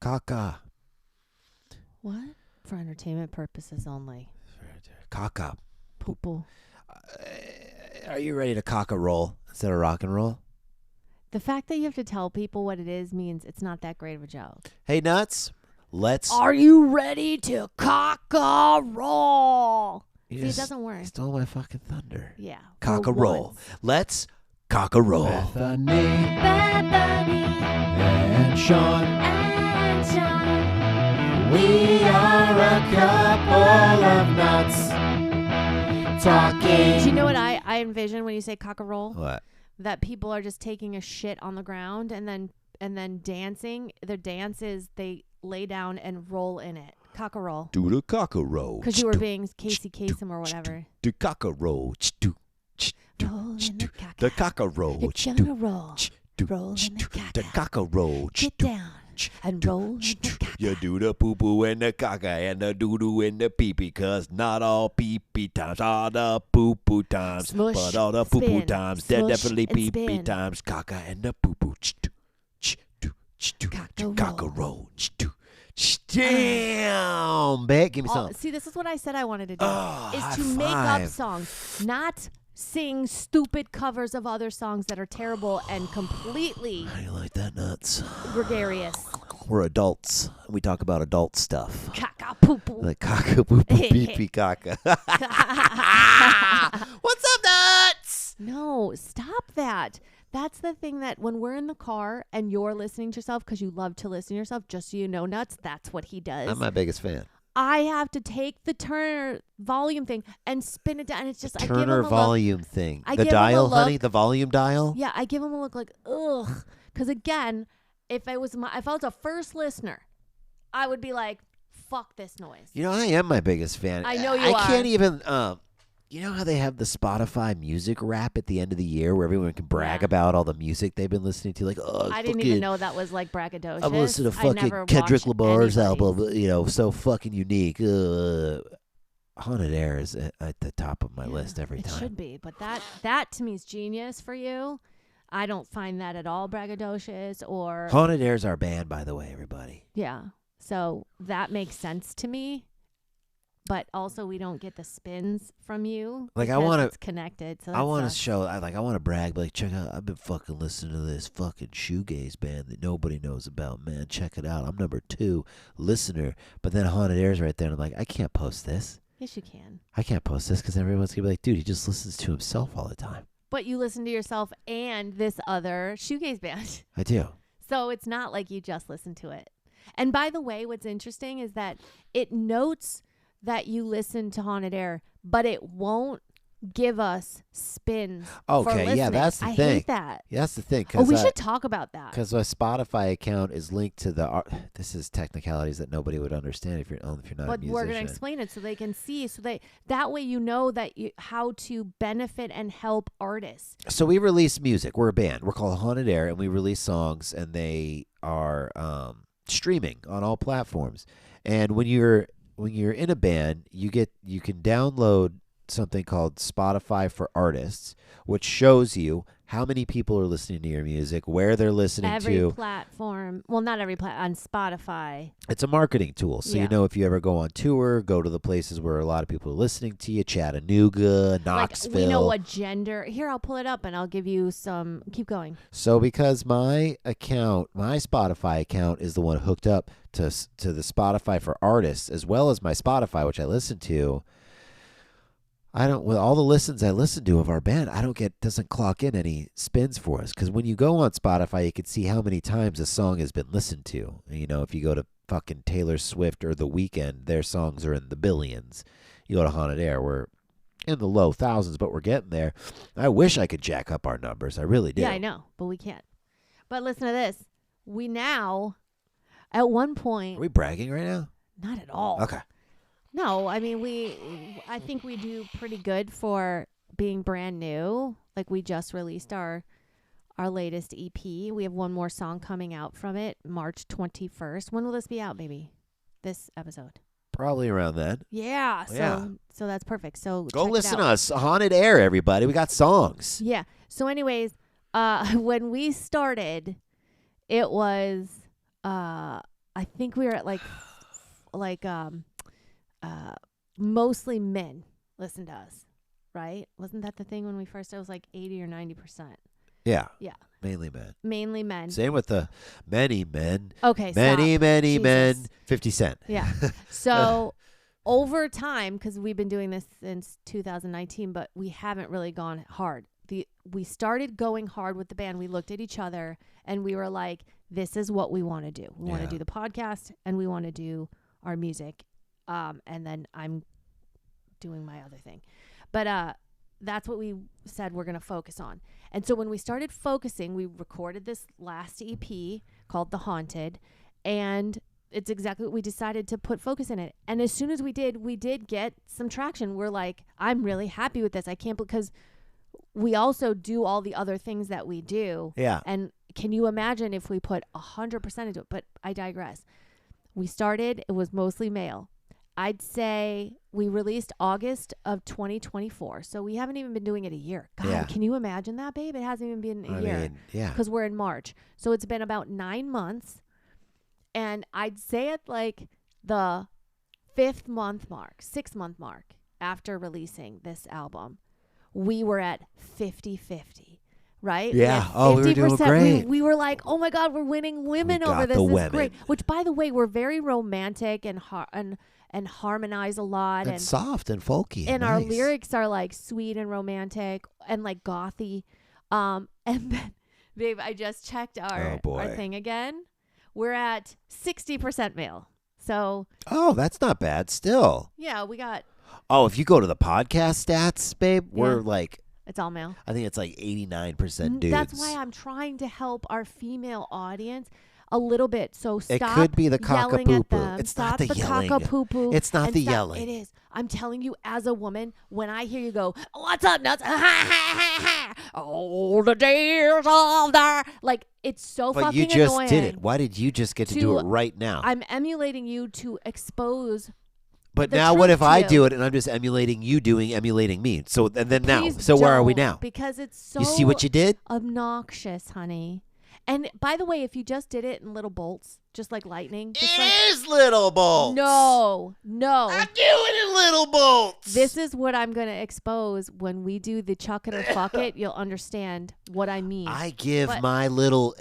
Caca. What? For entertainment purposes only. Caca. Poo-poo. Are you ready to cock a roll instead of rock and roll? The fact that you have to tell people what it is means it's not that great of a joke. Hey, Nuts. Let's... Are you ready to cock a roll? See, it doesn't work. You stole my fucking thunder. Yeah. Cock a roll. Let's cock a roll. Bethany and Sean. We are a couple of nuts talking. Do you know what I envision when you say cock a roll? What? That people are just taking a shit on the ground and then dancing. Their dance is they lay down and roll in it. Cock a roll. Do the cock a roll. Because you were being Casey Kasem or whatever. Do cock a roll. Roll in the caca. The cock a roll. You're gonna roll. Roll in the caca. The cock a roll. Get down and roll in the caca. You do the poo poo and the caca and the doo doo and the pee pee, cause not all pee pee times are the poo poo times. Smush, But all the poo poo spin, times, they're smush, definitely and pee pee spin. times. Caca and the poo poo. Cock a roll. Damn, babe. Give me some. See, this is what I said I wanted to do. Oh, is high to make five. up songs, not sing stupid covers of other songs that are terrible and completely How you like that, Nuts? gregarious. We're adults. We talk about adult stuff. Caca poo poo. Like caca, poo poo, pee pee, caca. What's up, Nuts? No, stop that. That's the thing that when we're in the car and you're listening to yourself because you love to listen to yourself, just so you know, Nuts, that's what he does. I'm my biggest fan. I have to take the Turner volume thing and spin it down. And it's just I give him Turner a look. volume thing. I The give him a dial, honey? look. The volume dial? Yeah, I give him a look like, ugh. Because again, if I was a first listener, I would be like, fuck this noise. You know, I am my biggest fan. I know you I are. can't even... you know how they have the Spotify music wrap at the end of the year where everyone can brag Yeah. about all the music they've been listening to? Like, oh, I didn't fucking- even know that was like braggadocious. I've listened to I never fucking Kendrick watched Lamar's anybody's. album, so fucking unique. Haunted Air is at the top of my list every It time. should be, but that to me is genius for you. I don't find that at all braggadocious or Haunted Air is our band, by the way, everybody. yeah. So that makes sense to me. But also, we don't get the spins from you. Like, I because wanna- it's connected. So I want to sucks. show, I want to brag, like, check out, I've been fucking listening to this fucking shoegaze band that nobody knows about, man. Check it out. I'm number 2 listener. But then Haunted Air's right there, and I'm like, I can't post this. Yes, you can. I can't post this because everyone's going to be like, dude, he just listens to himself all the time. But you listen to yourself and this other shoegaze band. I do. So it's not like you just listen to it. And by the way, what's interesting is that it notes that you listen to Haunted Air, but it won't give us spins. for Okay, yeah, listening. that's the I thing. hate that. Yeah, that's the thing. Oh, we should talk about that. Because my Spotify account is linked to the. This is technicalities that nobody would understand if you're not But a musician. we're gonna explain it so they can see, so that way you know that how to benefit and help artists. So we release music. We're a band. We're called Haunted Air, and we release songs, and they are streaming on all platforms. And when you're in a band, you can download something called Spotify for Artists, which shows you how many people are listening to your music, where they're listening Every to. platform, well, not every on Spotify. It's a marketing tool. So Yeah. you know if you ever go on tour, go to the places where a lot of people are listening to you, Chattanooga, Knoxville. Like we know what gender. Here, I'll pull it up and I'll give you some. Keep going. So because my Spotify account is the one hooked up to the Spotify for Artists, as well as my Spotify, which I listen to, with all the listens I listen to of our band, doesn't clock in any spins for us. Because when you go on Spotify, you can see how many times a song has been listened to. You know, if you go to fucking Taylor Swift or The Weeknd, their songs are in the billions. You go to Haunted Air, we're in the low thousands, but we're getting there. I wish I could jack up our numbers. I really do. Yeah, I know, but we can't. But listen to this. We now, at one point, Are we bragging right now? not at all. Okay. No, I mean I think we do pretty good for being brand new. Like we just released our latest EP. We have one more song coming out from it, March 21st. When will this be out, baby? This episode. Probably around then. Yeah. Yeah. So that's perfect. So Go check it listen out. to us. Haunted Air, everybody. We got songs. Yeah. So anyways, when we started, it was I think we were at mostly men listen to us, right? Wasn't that the thing when we first? It was like 80 or 90%. Yeah. Yeah. Mainly men. Mainly men. Same with the many men. Okay. Many Jesus. men. 50 Cent. Yeah. So over time, because we've been doing this since 2019, but we haven't really gone hard. We started going hard with the band. We looked at each other and we were like, this is what we want to do. We want to do the podcast and we want to do our music. And then I'm doing my other thing. But that's what we said we're going to focus on. And so when we started focusing, we recorded this last EP called The Haunted. And it's exactly what we decided to put focus in it. And as soon as we did get some traction. We're like, I'm really happy with this. I can't, because we also do all the other things that we do. Yeah. And can you imagine if we put 100% into it? But I digress. We started, it was mostly male. I'd say we released August of 2024. So we haven't even been doing it a year. God, Can you imagine that, babe? It hasn't even been a year. Yeah. Because we're in March. So it's been about 9 months. And I'd say at like the 6th month mark after releasing this album, we were at 50-50. Right? Yeah. Oh, we were doing great. We were like, oh my God, we're winning women over this. This is great. Which, by the way, we're very romantic and harmonize a lot. And soft and folky. And nice. Our lyrics are like sweet and romantic and like gothy. And then, babe, I just checked our thing again. We're at 60% male. So. Oh, that's not bad still. Yeah, we got. Oh, if you go to the podcast stats, babe, we're like. It's all male. I think it's like 89% dudes. That's why I'm trying to help our female audience a little bit. So stop. It could be the cock-a-poo-poo. It's not the yelling. Cock-a-poo-poo. It's not the yelling. It is. I'm telling you, as a woman, when I hear you go, "What's up, nuts?" All the days of the like, it's so but fucking annoying. But you just did it. Why did you just get to do it right now? I'm emulating you to expose. But now what if I do it and I'm just emulating me? So and then now. So where are we now? Because it's so. You see what you did? Obnoxious, honey. And by the way, if you just did it in little bolts, just like lightning. It is little bolts. No. I'm doing it in little bolts. This is what I'm going to expose when we do the chuck it or fuck it. You'll understand what I mean. I give my little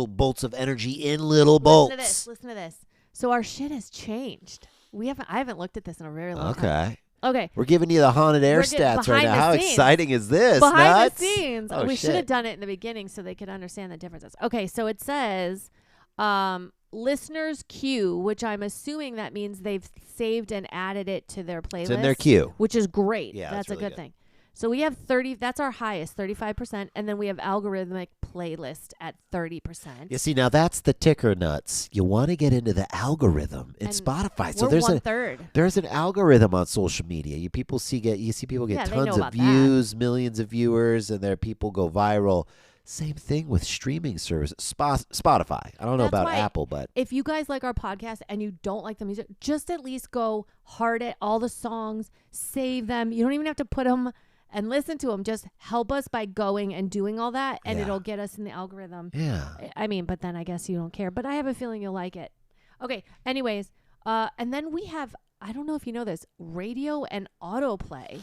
bolts of energy in little bolts. Listen to this. So our shit has changed. I haven't looked at this in a very long time. Okay. We're giving you the haunted air stats right now. How exciting is this? Behind the scenes. Oh, we should have done it in the beginning so they could understand the differences. Okay, so it says listeners queue, which I'm assuming that means they've saved and added it to their playlist. It's in their queue. Which is great. Yeah, that's really a good thing. So we have 30, that's our highest, 35%, and then we have algorithmic playlist at 30%. You see, now that's the ticker nuts. You want to get into the algorithm in Spotify. So there's 1/3. There's an algorithm on social media. You see people get tons of views, millions of viewers, and there people go viral. Same thing with streaming services. Spotify. I don't know about Apple, but if you guys like our podcast and you don't like the music, just at least go hard at all the songs, save them. You don't even have to put them and listen to them. Just help us by going and doing all that, and it'll get us in the algorithm. Yeah. I mean, but then I guess you don't care. But I have a feeling you'll like it. Okay. Anyways, and then we have, I don't know if you know this, radio and autoplay.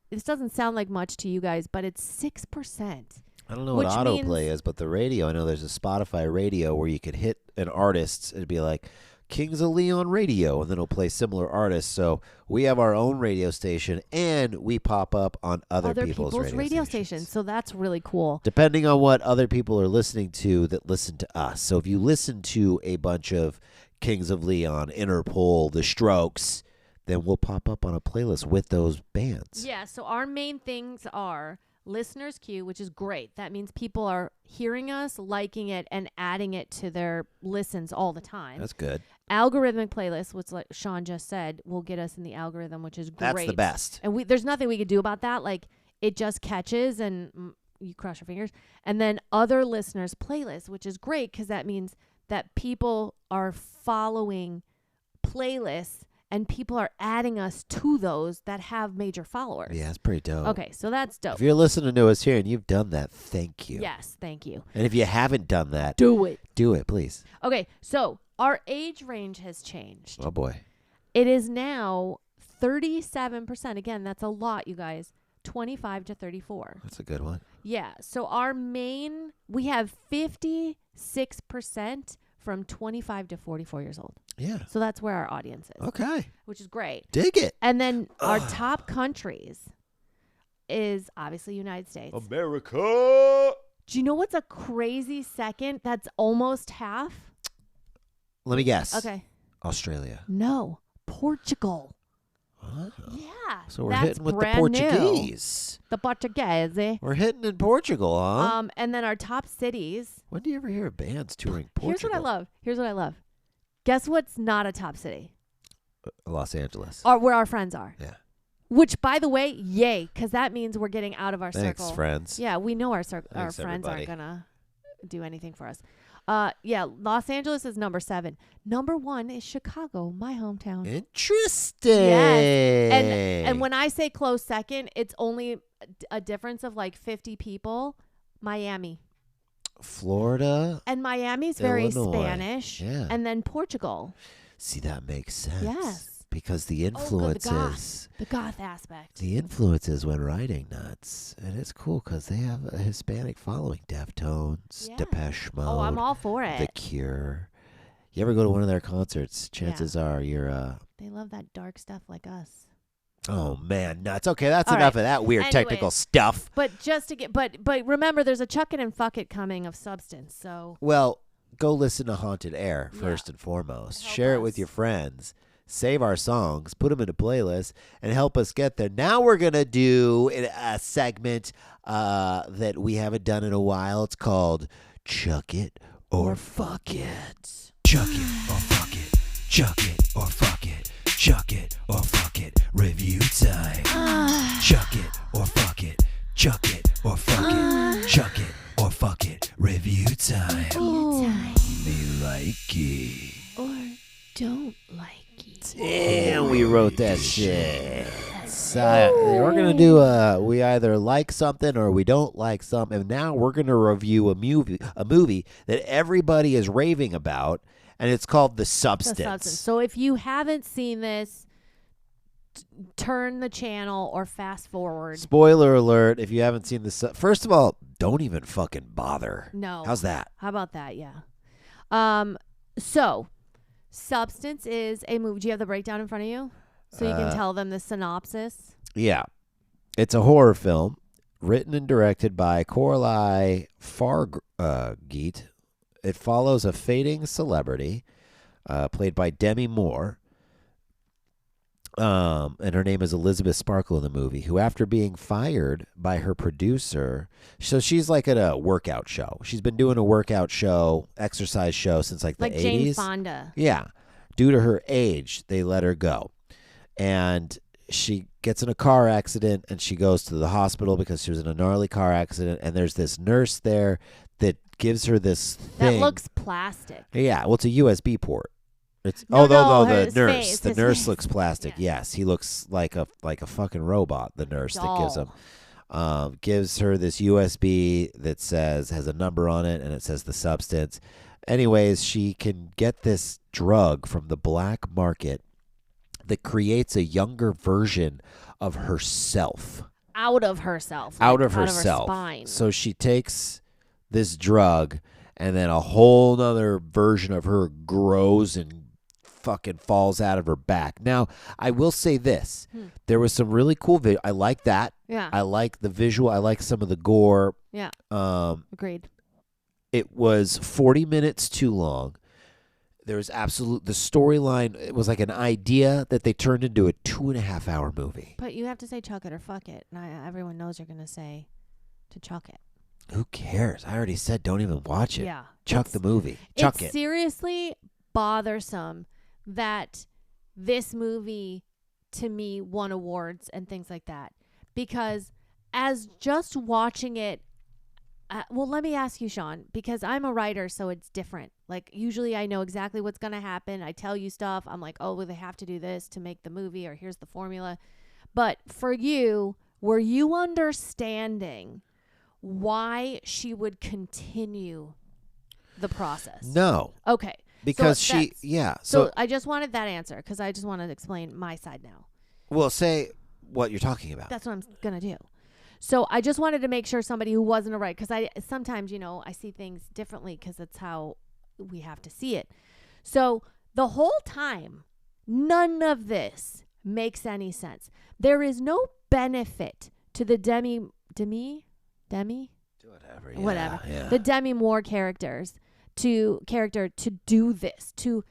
This doesn't sound like much to you guys, but it's 6%. I don't know what autoplay is, but the radio, I know there's a Spotify radio where you could hit an artist. It'd be like Kings of Leon radio, and then it'll play similar artists. So we have our own radio station, and we pop up on other people's radio stations. So that's really cool. Depending on what other people are listening to that listen to us. So if you listen to a bunch of Kings of Leon, Interpol, The Strokes, then we'll pop up on a playlist with those bands. Yeah, so our main things are listeners queue, which is great. That means people are hearing us, liking it, and adding it to their listens all the time. That's good. Algorithmic playlist, which like Sean just said, will get us in the algorithm, which is great. That's the best. And there's nothing we could do about that. Like, it just catches and you cross your fingers. And then other listeners playlist, which is great because that means that people are following playlists and people are adding us to those that have major followers. Yeah, it's pretty dope. Okay, so that's dope. If you're listening to us here and you've done that, thank you. Yes, thank you. And if you haven't done that, Do it. do it, please. Okay, so our age range has changed. Oh, boy. It is now 37%. Again, that's a lot, you guys. 25 to 34. That's a good one. Yeah. So we have 56% from 25 to 44 years old. Yeah. So that's where our audience is. Okay. Which is great. Dig it. And then our top countries is obviously United States. America. Do you know what's a crazy second? That's almost half. Let me guess. Okay. Australia. No. Portugal. Oh. Yeah. So we're that's hitting with the brand new. Portuguese. The Portuguese. We're hitting in Portugal, huh? And then our top cities. When do you ever hear of bands touring Portugal? Here's what I love. Guess what's not a top city? Los Angeles. Or where our friends are. Yeah. Which, by the way, yay, because that means we're getting out of our Thanks, circle. friends. Yeah, we know our Thanks, friends everybody. aren't gonna do anything for us. Yeah, Los Angeles is number 7. Number 1 is Chicago, my hometown. Interesting. Yes. And when I say close second, it's only a difference of like 50 people. Miami. Florida. And Miami's very Illinois. Spanish. Yeah. And then Portugal. See, that makes sense. Yes. Because the influences. The goth aspect. The influences when writing Nuts. And it's cool because they have a Hispanic following. Deftones, Yeah. Depeche Mode. Oh, I'm all for The it. Cure. You ever go to one of their concerts, chances are you're They love that dark stuff like us. oh man, Nuts. Okay, that's All enough right. of that weird technical Anyways. stuff. But just to get, but remember, there's a chuck it and fuck it coming of substance. So Well, go listen to Haunted Air Yeah. first and foremost. Help Share it us. with your friends. Save our songs, put them in a playlist, and help us get there. Now we're going to do a segment that we haven't done in a while. It's called Chuck It or Fuck It. Chuck it or fuck it. Chuck it or fuck it. Chuck it or fuck it. Review time. Chuck it or fuck it. Chuck it or fuck it. Chuck it or fuck it. Review time. Me like it. or don't like it. Damn, we wrote that shit. So, we're gonna do we either like something or we don't like something. And now we're gonna review a movie that everybody is raving about, and it's called The Substance. So if you haven't seen this, turn the channel or fast forward. Spoiler alert: if you haven't seen this, first of all, don't even fucking bother. No. How's that? How about that? Yeah. So Substance is a movie. Do you have the breakdown in front of you? So you can tell them the synopsis. Yeah, it's a horror film written and directed by Coralie Fargeet. It follows a fading celebrity, played by Demi Moore, and her name is Elizabeth Sparkle in the movie, who after being fired by her producer, so she's like at a workout show. She's been doing a workout show, exercise show since like the 80s. Jane Fonda. Yeah. Due to her age, they let her go. And she gets in a car accident and she goes to the hospital because she was in a gnarly car accident. And there's this nurse there that gives her this thing. That looks plastic. Yeah, well, it's a USB port. It's No, the his nurse. face, The his nurse face. looks plastic. Yeah. Yes, he looks like a fucking robot. The nurse that gives him. Gives her this USB that has a number on it, and it says The Substance. Anyways, she can get this drug from the black market that creates a younger version of herself. Out of herself. Out of Her herself. spine. So she takes this drug, and then a whole other version of her grows and fucking falls out of her back. Now, I will say this. There was some really cool video. I like that. Yeah. I like the visual. I like some of the gore. Yeah. Agreed. It was 40 minutes too long. There was the storyline. It was like an idea that they turned into a 2.5-hour movie. But you have to say chuck it or fuck it. And everyone knows you're going to say to chuck it. Who cares? I already said don't even watch it. Yeah. Chuck the movie. Chuck It's it. seriously bothersome that this movie, to me, won awards and things like that. Because as just watching it well, let me ask you, Sean, because I'm a writer, so it's different. Like, usually I know exactly what's going to happen. I tell you stuff. I'm like, oh, well, they have to do this to make the movie, or here's the formula. But for you, were you understanding why she would continue the process? No. Okay. Because So So I just wanted that answer because I just wanted to explain my side now. well, say what you're talking about. That's what I'm going to do. So I just wanted to make sure somebody who wasn't a writer, because I sometimes, I see things differently because that's how we have to see it. So the whole time, none of this makes any sense. There is no benefit to the Demi, whatever, Yeah. the Demi Moore character to do this, to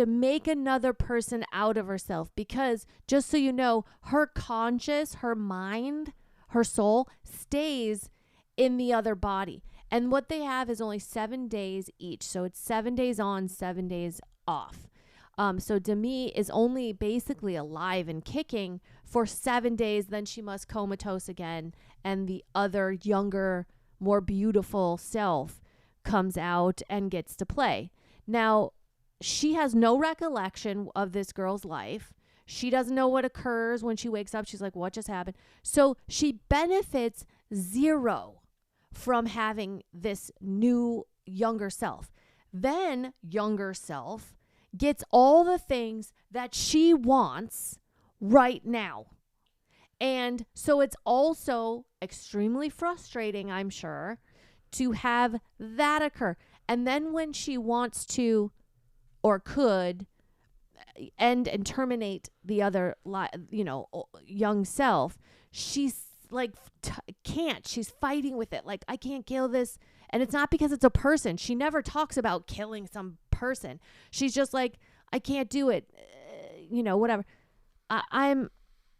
make another person out of herself, because just so you know, her conscious, her mind, her soul stays in the other body. And what they have is only 7 days each. So it's 7 days on, 7 days off. So Demi is only basically alive and kicking for 7 days. Then she must comatose again. And the other younger, more beautiful self comes out and gets to play. Now, she has no recollection of this girl's life. She doesn't know what occurs when she wakes up. She's like, what just happened? So she benefits zero from having this new younger self. Then younger self gets all the things that she wants right now. And so it's also extremely frustrating, I'm sure, to have that occur. And then when she wants to or could end and terminate the other, young self, she's like, can't. She's fighting with it. Like, I can't kill this. And it's not because it's a person. She never talks about killing some person. She's just like, I can't do it. Whatever. I'm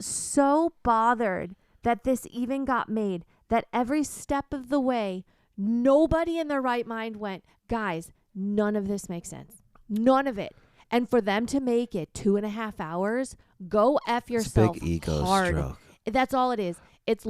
so bothered that this even got made, that every step of the way, nobody in their right mind went, guys, none of this makes sense. None of it. And for them to make it 2.5 hours, go F yourself It's a big ego hard. stroke. That's all it is. It's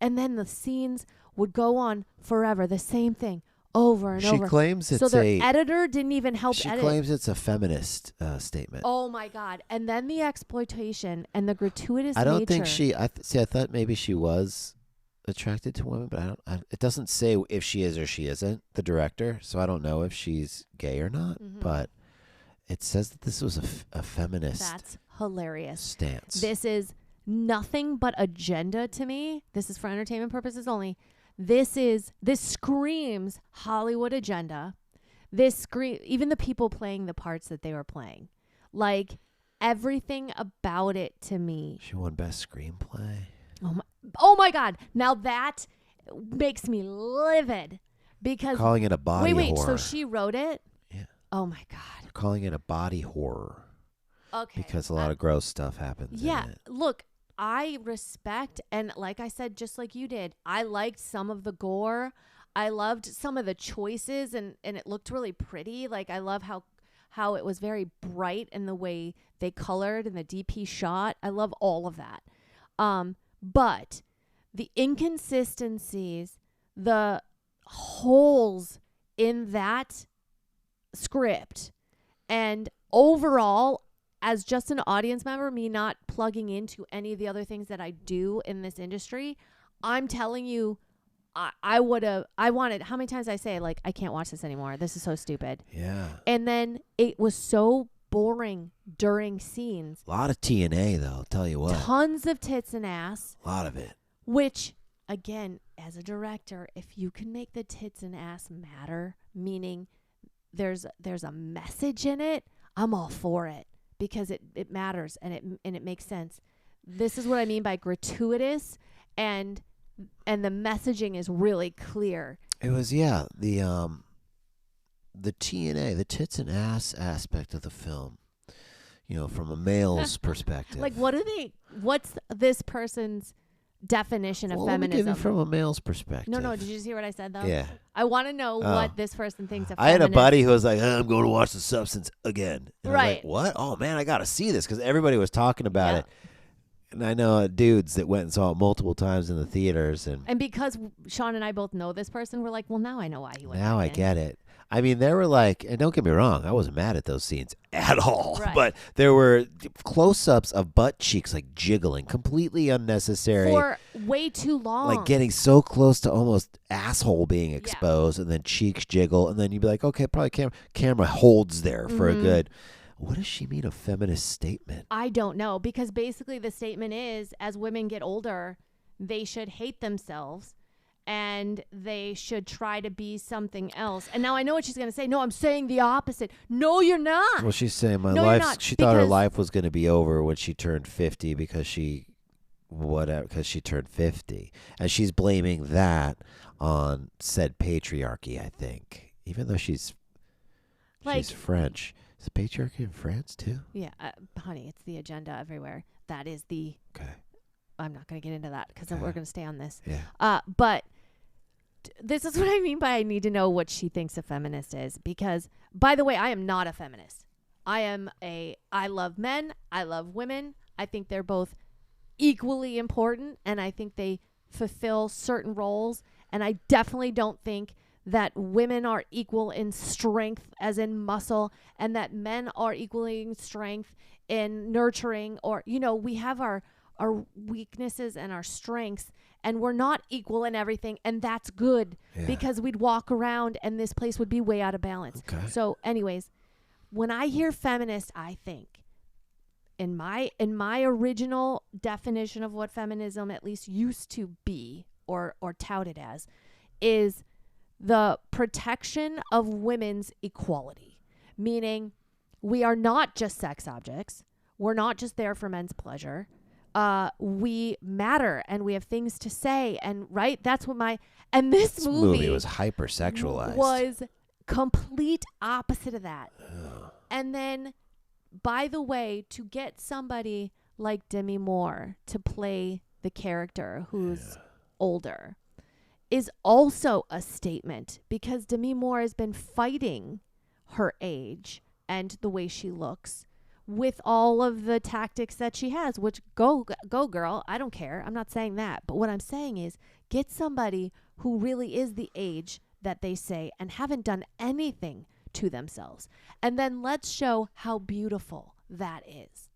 and then the scenes would go on forever. The same thing over and over. She claims it's so their editor didn't even help She edit. claims it's a feminist statement. Oh my God. And then the exploitation and the gratuitous I don't nature. think she. I thought maybe she was attracted to women, but it doesn't say if she is or she isn't, the director. So I don't know if she's gay or not. Mhm. But it says that this was a feminist. That's hilarious. Stance. This is nothing but agenda to me. This is for entertainment purposes only. This screams Hollywood agenda. Even the people playing the parts that they were playing. Like, everything about it to me. She won best screenplay. Oh my God. Now that makes me livid because Calling it a body wait, horror. so she wrote it? Yeah. Oh my God. They're calling it a body horror. Okay. Because a lot of gross stuff happens in it. Look, I respect, and like I said, just like you did, I liked some of the gore. I loved some of the choices, and it looked really pretty. Like, I love how it was very bright in the way they colored and the DP shot. I love all of that. But the inconsistencies, the holes in that script, and overall, as just an audience member, me not plugging into any of the other things that I do in this industry, I'm telling you, I wanted, how many times I say, like, I can't watch this anymore. This is so stupid. Yeah. And then it was so boring during scenes. A lot of TNA, though, I'll tell you what. Tons of tits and ass. A lot of it. Which, again, as a director, if you can make the tits and ass matter, meaning there's a message in it, I'm all for it. Because it matters and it makes sense. This is what I mean by gratuitous, and the messaging is really clear. It was the TNA, the tits and ass aspect of the film. From a male's perspective. Like, what's this person's definition of feminism? Give it from a male's perspective. No, did you just hear what I said though? Yeah. I want to know what this person thinks of I had a feminist. buddy who was like, I'm going to watch The Substance again. And I was Right. like, what? Oh, man, I got to see this because everybody was talking about it. And I know dudes that went and saw it multiple times in the theaters, and because Sean and I both know this person, we're like, well, now I know why he went. now back I in. get it. I mean, they were like, and don't get me wrong, I wasn't mad at those scenes at all. Right. But there were close-ups of butt cheeks like jiggling, completely unnecessary. For way too long. Like getting so close to almost asshole being exposed, and then cheeks jiggle, and then you'd be like, okay, probably camera holds there for a good. What does she mean, a feminist statement? I don't know, because basically the statement is, as women get older, they should hate themselves and they should try to be something else. And now I know what she's going to say. No, I'm saying the opposite. No, you're not. Well, she's saying No, you're not, she thought her because- life was going to be over when she turned 50 because she turned 50. And she's blaming that on said patriarchy, I think. Even though she's French. Is the patriarchy in France too? Yeah, honey, it's the agenda everywhere. That is the... Okay. I'm not going to get into that because we're going to stay on this. Yeah. But this is what I mean by I need to know what she thinks a feminist is. Because, by the way, I am not a feminist. I love men. I love women. I think they're both equally important. And I think they fulfill certain roles. And I definitely don't think that women are equal in strength, as in muscle, and that men are equally in strength in nurturing, or, we have our weaknesses and our strengths, and we're not equal in everything, and that's good, because we'd walk around and this place would be way out of balance. Okay. So anyways, when I hear feminist, I think in my original definition of what feminism at least used to be or touted as is the protection of women's equality, meaning we are not just sex objects. We're not just there for men's pleasure. We matter and we have things to say, and right, that's what and this movie was hypersexualized. Was complete opposite of that. And then, by the way, to get somebody like Demi Moore to play the character who's older is also a statement, because Demi Moore has been fighting her age and the way she looks with all of the tactics that she has, which go girl, I don't care. I'm not saying that. But what I'm saying is get somebody who really is the age that they say and haven't done anything to themselves. And then let's show how beautiful that is,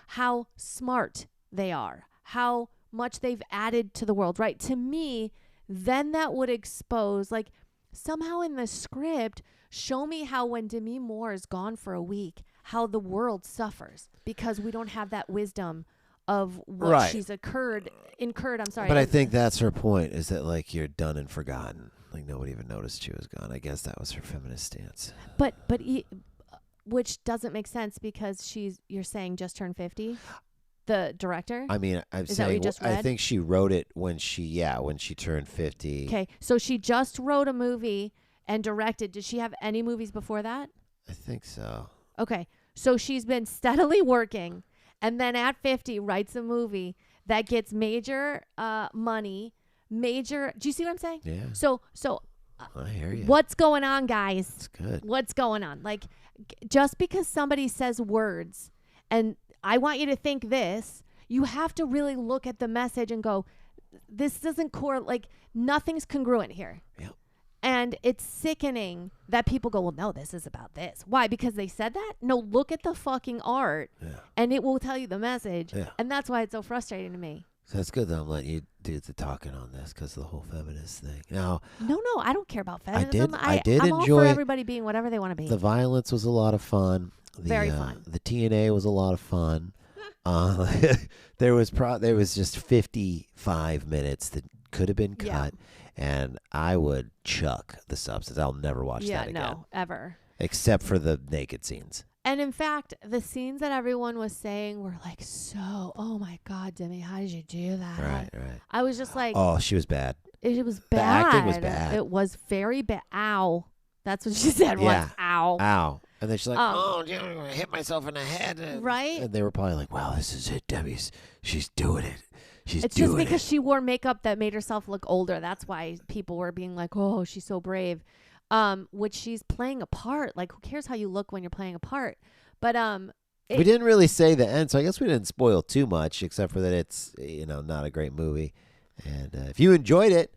how smart they are, how much they've added to the world, right? To me, then that would expose, like, somehow in the script, show me how when Demi Moore is gone for a week, how the world suffers because we don't have that wisdom of what she's incurred. I'm sorry. But I think that's her point, is that, like, you're done and forgotten. Like, nobody even noticed she was gone. I guess that was her feminist stance. But which doesn't make sense, because you're saying just turned 50? The director? I mean, I'm Is that what you saying, just I read? think she wrote it when she turned 50. Okay, so she just wrote a movie and directed. Did she have any movies before that? I think so. Okay, so she's been steadily working, and then at 50 writes a movie that gets major money, major... Do you see what I'm saying? Yeah. So I hear you. what's going on, guys? It's good. What's going on? Like, just because somebody says words, and I want you to think this, you have to really look at the message and go, this doesn't like, nothing's congruent here. Yep. And it's sickening that people go, well, no, this is about this. Why? Because they said that? No, look at the fucking art, and it will tell you the message. Yeah. And that's why it's so frustrating to me. So it's good that I'm letting you do the talking on this because of the whole feminist thing. Now, No, I don't care about feminism. I did I'm all enjoy for everybody being whatever they want to be. the violence was a lot of fun. Very fun. The TNA was a lot of fun. There was just 55 minutes that could have been cut, and I would chuck the substance. I'll never watch that again. No, ever. Except for the naked scenes. And in fact, the scenes that everyone was saying were like, oh my God, Demi, how did you do that? Right. I was just like, Oh, she was bad. it was The bad. acting was bad. It was very bad. Ow. That's what she said was, ow. Ow. And then she's like, I'm going to hit myself in the head. Right? And they were probably like, wow, this is it, she's doing it. It's just because she wore makeup that made herself look older. That's why people were being like, oh, she's so brave. Which she's playing a part. Like, who cares how you look when you're playing a part? But We didn't really say the end, so I guess we didn't spoil too much, except for that it's not a great movie. And if you enjoyed it,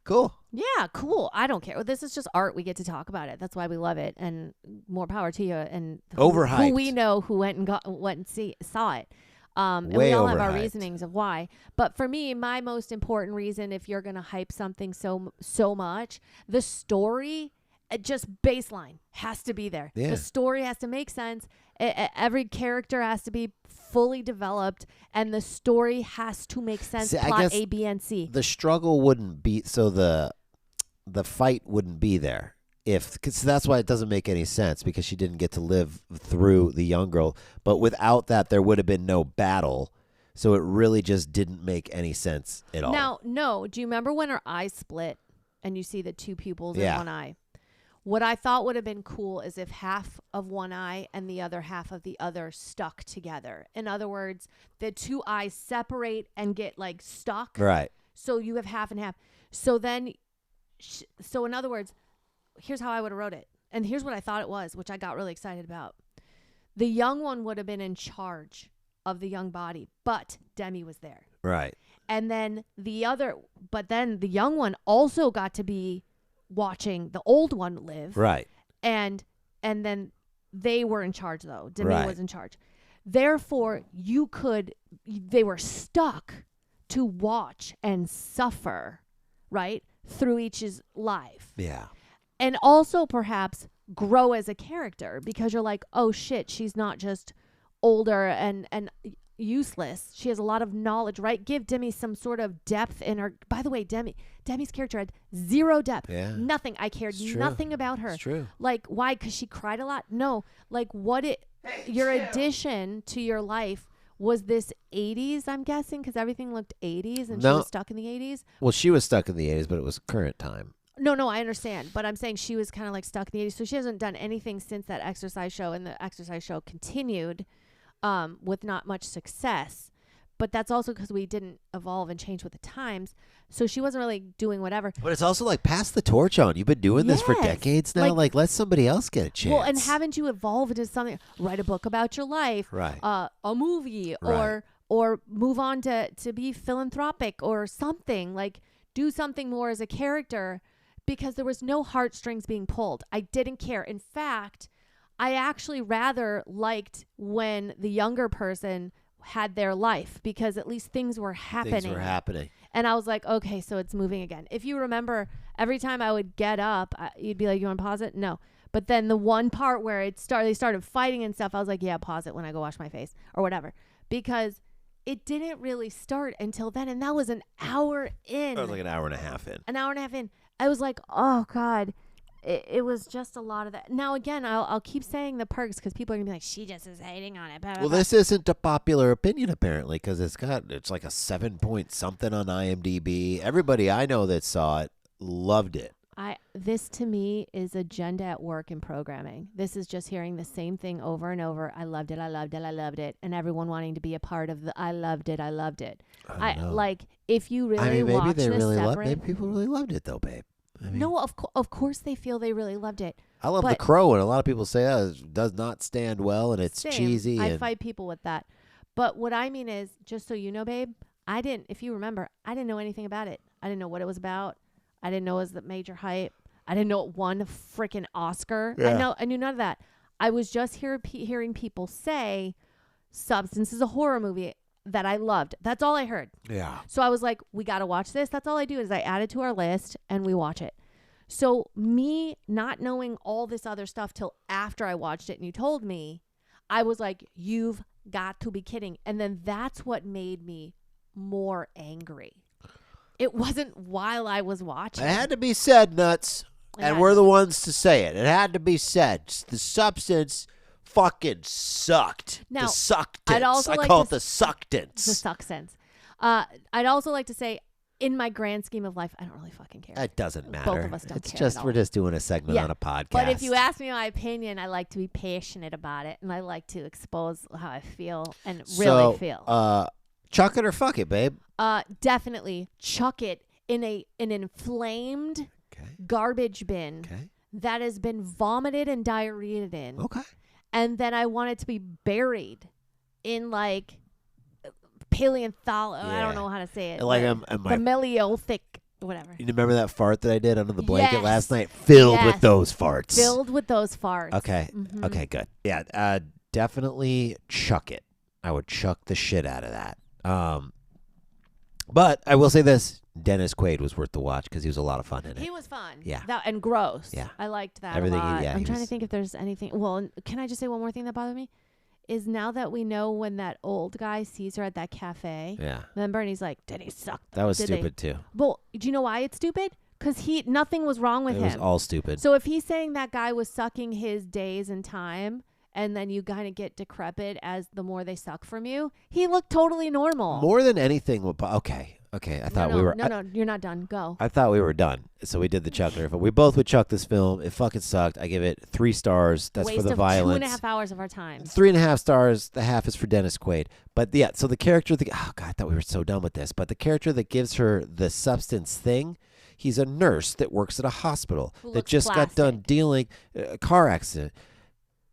cool. Yeah, cool. I don't care. This is just art. We get to talk about it. That's why we love it. And more power to you. And Overhyped. who we know who went and saw it. And Way we all have our overhyped. reasonings of why. But for me, my most important reason, if you're gonna hype something so much, the story, just baseline has to be there. Yeah. The story has to make sense. Every character has to be fully developed, and the story has to make sense. See, I plot guess A, B, and C. The struggle wouldn't be so the fight wouldn't be there because that's why it doesn't make any sense because she didn't get to live through the young girl. But without that, there would have been no battle. So it really just didn't make any sense at all. Now, no. Do you remember when her eyes split and you see the two pupils in Yeah. one eye? What I thought would have been cool is if half of one eye and the other half of the other stuck together. In other words, the two eyes separate and get like stuck. Right. So you have half and half. So then, so in other words, here's how I would have wrote it. And here's what I thought it was, which I got really excited about. The young one would have been in charge of the young body, but Demi was there. Right. And then then the young one also got to be watching the old one live. Right. And then they were in charge though. Demi Right. was in charge. Therefore, they were stuck to watch and suffer, right? Through each's life. Yeah. And also perhaps grow as a character because you're like, oh shit, she's not just older and useless. She has a lot of knowledge, right? Give Demi some sort of depth in her. By the way, Demi's character had zero depth. Yeah. Nothing. I cared It's true. nothing about her. It's true. Like, why? Because she cried a lot? No. Like, your addition to your life was this 80s, I'm guessing, because everything looked 80s and she No. was stuck in the 80s. Well, she was stuck in the 80s, but it was current time. No, I understand. But I'm saying she was kind of like stuck in the 80s. So she hasn't done anything since that exercise show, and the exercise show continued with not much success. But that's also because we didn't evolve and change with the times. So she wasn't really doing whatever. But it's also like pass the torch on. You've been doing this for Yes. decades now. Like let somebody else get a chance. Well, and haven't you evolved into something? Write a book about your life. Right. A movie. Right. Or move on to be philanthropic or something. Like do something more as a character. Because there was no heartstrings being pulled. I didn't care. In fact, I actually rather liked when the younger person had their life because at least things were happening. Things were happening. And I was like, okay, so it's moving again. If you remember, every time I would get up, you'd be like, you want to pause it? No. But then the one part where they started fighting and stuff, I was like, yeah, pause it when I go wash my face or whatever. Because it didn't really start until then. And that was an hour in. It was like an hour and a half in. An hour and a half in. I was like, oh, God. It was just a lot of that. Now, again, I'll keep saying the perks because people are going to be like, she just is hating on it. Blah, blah, Well, blah. this isn't a popular opinion, apparently, because it's like a 7 point something on IMDb. Everybody I know that saw it loved it. This to me is agenda at work in programming. This is just hearing the same thing over and over. I loved it. I loved it. I loved it. And everyone wanting to be a part of the I loved it. I loved it. I don't know. Like if you really I mean, maybe watch they this really separate. maybe people really loved it though, babe. I mean, No, of course they feel they really loved it. I love The but- Crow, and a lot of people say it does not stand well, and it's Same. cheesy. I and fight people with that. But what I mean is, just so you know, babe, if you remember, I didn't know anything about it. I didn't know what it was about. I didn't know it was the major hype. I didn't know it won a freaking Oscar. Yeah. I knew none of that. I was just hearing people say Substance is a horror movie that I loved. That's all I heard. Yeah. So I was like, we got to watch this. That's all I do is I add it to our list and we watch it. So me not knowing all this other stuff till after I watched it and you told me, I was like, you've got to be kidding. And then that's what made me more angry. It wasn't while I was watching. It had to be said, Nuts. And we're the ones to say it. It had to be said. The Substance fucking sucked. Now, the sucktance. I'd also I like call to it the sucktance. The sucksense. I'd also like to say, in my grand scheme of life, I don't really fucking care. It doesn't matter. Both of us don't it's care just at we're all. just doing a segment Yeah, on a podcast. But if you ask me my opinion, I like to be passionate about it, and I like to expose how I feel and really feel. Chuck it or fuck it, babe. Definitely chuck it in an inflamed Okay. garbage bin Okay. that has been vomited and diarrheaed in. Okay. and then I want it to be buried in like paleontology. I don't know how to say it. Like the Meliolithic, whatever. You remember that fart that I did under the blanket Yes. last night? Filled Yes. with those farts. Filled with those farts. Okay. Mhm. Okay, good. Yeah, definitely chuck it. I would chuck the shit out of that. But I will say this. Dennis Quaid was worth the watch because he was a lot of fun in it. He was fun. Yeah. And gross. Yeah. I liked that Everything a lot. yeah, I'm he trying to was- think if there's anything. Well, can I just say one more thing that bothered me? Is now that we know when that old guy sees her at that cafe, Yeah. remember, and he's like, did he suck? That was Did they-" stupid too. Well, do you know why it's stupid? Because nothing was wrong with It him. was all stupid. So if he's saying that guy was sucking his days and time, and then you kind of get decrepit as the more they suck from you, he looked totally normal. More than anything, okay. I thought no, we were. No, you're not done. Go. I thought we were done. So we did the chucker. But we both would chuck this film. It fucking sucked. I give it 3 stars. That's Waste for the of violence. 2.5 hours of our time. 3.5 stars. The half is for Dennis Quaid. But yeah, so the character, oh God, I thought we were so done with this. But the character that gives her the substance thing, he's a nurse that works at a hospital Who that looks just got done plastic. dealing a car accident.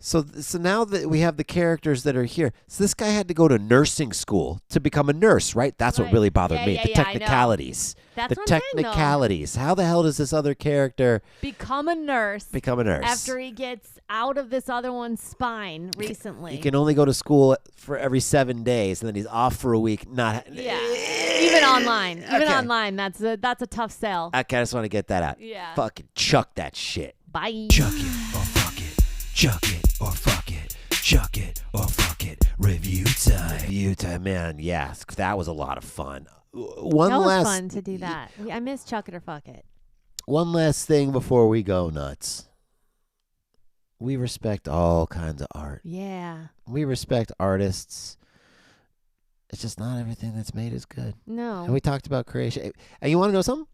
So now that we have the characters that are here, so this guy had to go to nursing school to become a nurse, right? That's what Right. really bothered Yeah, me. yeah, The yeah, I know. technicalities. That's The what I'm saying, though. technicalities. How the hell does this other character Become a nurse become a nurse? after he gets out of this other one's spine recently. He can only go to school for every 7 days, and then he's off for a week. Not Yeah. Even online. Even Okay. online. That's a tough sell. Okay, I just want to get that out. Yeah. Fucking chuck that shit. Bye. Chuck it or fuck it. Chuck it or fuck it. Chuck it or fuck it. Review time. Review time, man. Yes, that was a lot of fun. That was fun to do that. I miss Chuck It or Fuck It. One last thing before we go nuts. We respect all kinds of art. Yeah. We respect artists. It's just not everything that's made is good. No. And we talked about creation. And you want to know something?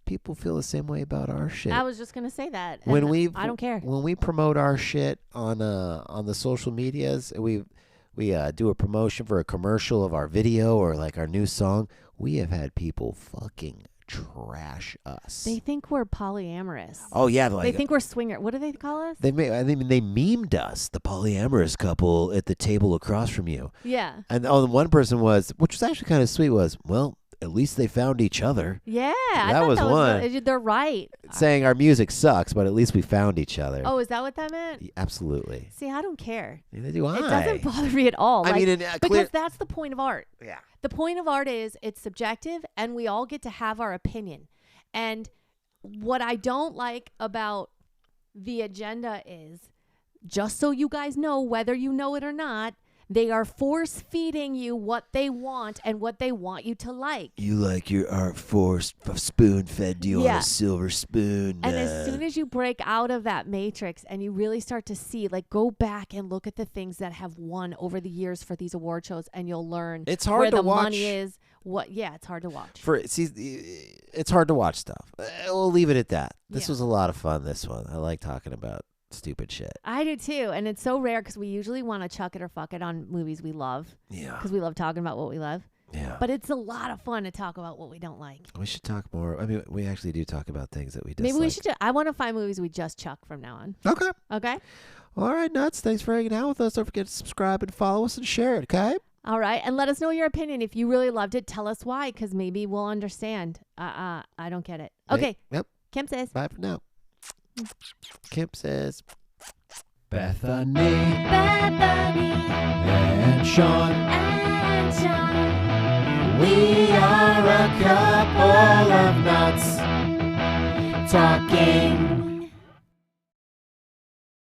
People feel the same way about our shit. I was just gonna say that. When and we I don't care. When we promote our shit on the social medias, we do a promotion for a commercial of our video or like our new song. We have had people fucking trash us. They think we're polyamorous. Oh yeah, They think we're swinger. What do they call us? they memed us, the polyamorous couple at the table across from you. Yeah. And the one person was, which was actually kind of sweet, was, well, at least they found each other. Yeah. That I thought was one. They're right. Saying our music sucks, but at least we found each other. Oh, is that what that meant? Absolutely. See, I don't care. Neither do I. It doesn't bother me at all. I Like, mean, because that's the point of art. Yeah. The point of art is it's subjective and we all get to have our opinion. And what I don't like about the agenda is, just so you guys know, whether you know it or not, they are force feeding you what they want and what they want you to like. You like your art forced, spoon fed to you on Yeah. a silver spoon. And as soon as you break out of that matrix and you really start to see, like, go back and look at the things that have won over the years for these award shows, and you'll learn It's hard where to the watch. money is. It's hard to watch. It's hard to watch stuff. We'll leave it at that. This Yeah. was a lot of fun. This one, I like talking about stupid shit. I do too, and it's so rare because we usually want to chuck it or fuck it on movies we love Yeah, because we love talking about what we love. yeah. But it's a lot of fun to talk about what we don't like. We should talk more. I mean, we actually do talk about things that we dislike. Maybe we should. I want to find movies we just chuck from now on. Okay. Okay. All right, nuts. Thanks for hanging out with us. Don't forget to subscribe and follow us and share it. Okay. All right, and let us know your opinion. If you really loved it, tell us why, because maybe we'll understand. I don't get it. Okay. Yep. Kimpses. Bye for now. Kimpses. Bethany Bethany and Sean. and Sean. We are a couple of nuts talking